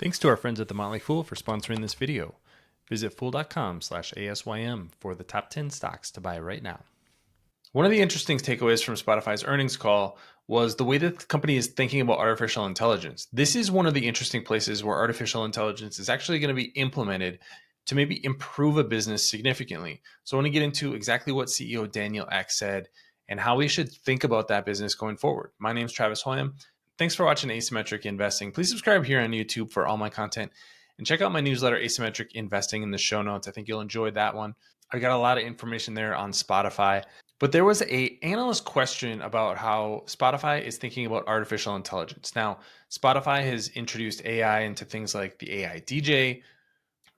Thanks to our friends at The Motley Fool for sponsoring this video. Visit fool.com/ASYM for the top 10 stocks to buy right now. One of the interesting takeaways from Spotify's earnings call was the way that the company is thinking about artificial intelligence. This is one of the interesting places where artificial intelligence is actually going to be implemented to maybe improve a business significantly. So I want to get into exactly what CEO Daniel Ek said and how we should think about that business going forward. My name is Travis Hoyam. Thanks for watching Asymmetric Investing. Please subscribe here on YouTube for all my content and check out my newsletter, Asymmetric Investing, in the show notes. I think you'll enjoy that one. I got a lot of information there on Spotify. But there was a analyst question about how Spotify is thinking about artificial intelligence. Now, Spotify has introduced AI into things like the AI DJ.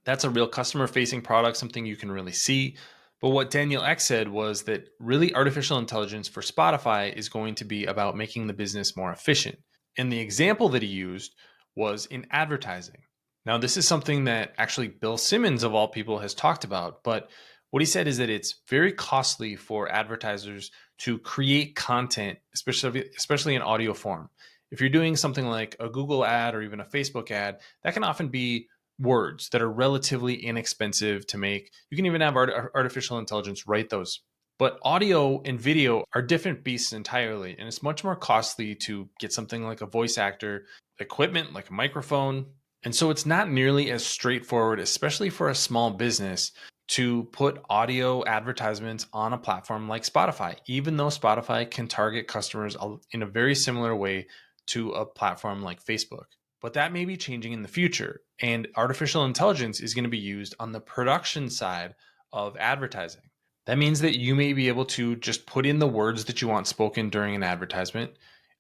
That's a real customer-facing product, something you can really see. But what Daniel Ek said was that really artificial intelligence for Spotify is going to be about making the business more efficient. And the example that he used was in advertising. Now, this is something that actually Bill Simmons, of all people, has talked about. But what he said is that it's very costly for advertisers to create content, especially in audio form. If you're doing something like a Google ad or even a Facebook ad, that can often be words that are relatively inexpensive to make. You can even have artificial intelligence write those. But audio and video are different beasts entirely, and it's much more costly to get something like a voice actor, equipment like a microphone. And so it's not nearly as straightforward, especially for a small business, to put audio advertisements on a platform like Spotify, even though Spotify can target customers in a very similar way to a platform like Facebook. But that may be changing in the future, and artificial intelligence is going to be used on the production side of advertising. That means that you may be able to just put in the words that you want spoken during an advertisement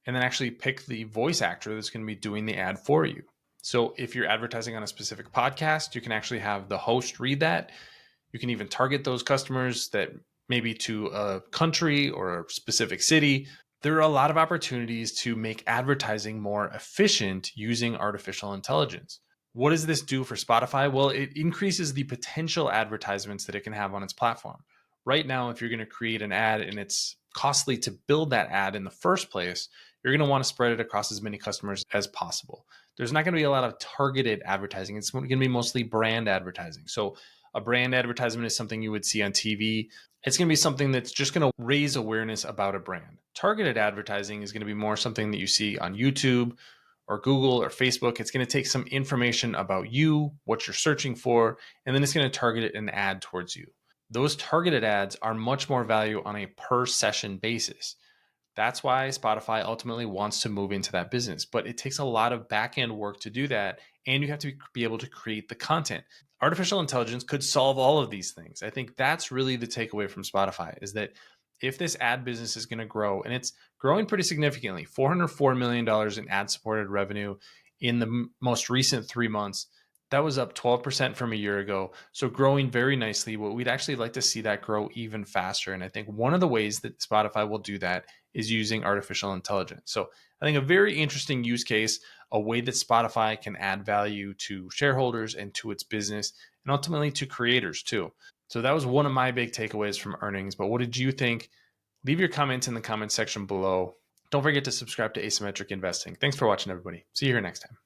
and then actually pick the voice actor that's going to be doing the ad for you. So if you're advertising on a specific podcast, you can actually have the host read that. You can even target those customers that maybe to a country or a specific city. There are a lot of opportunities to make advertising more efficient using artificial intelligence. What does this do for Spotify? Well, it increases the potential advertisements that it can have on its platform. Right now, if you're going to create an ad and it's costly to build that ad in the first place, you're going to want to spread it across as many customers as possible. There's not going to be a lot of targeted advertising. It's going to be mostly brand advertising. So a brand advertisement is something you would see on TV. It's going to be something that's just going to raise awareness about a brand. Targeted advertising is going to be more something that you see on YouTube or Google or Facebook. It's going to take some information about you, what you're searching for, and then it's going to target an ad towards you. Those targeted ads are much more value on a per session basis. That's why Spotify ultimately wants to move into that business. But it takes a lot of back end work to do that. And you have to be able to create the content. Artificial intelligence could solve all of these things. I think that's really the takeaway from Spotify, is that if this ad business is going to grow, and it's growing pretty significantly, $404 million in ad supported revenue in the most recent 3 months. That was up 12% from a year ago. So growing very nicely. But we'd actually like to see that grow even faster. And I think one of the ways that Spotify will do that is using artificial intelligence. So I think a very interesting use case, a way that Spotify can add value to shareholders and to its business, and ultimately to creators too. So that was one of my big takeaways from earnings. But what did you think? Leave your comments in the comment section below. Don't forget to subscribe to Asymmetric Investing. Thanks for watching, everybody. See you here next time.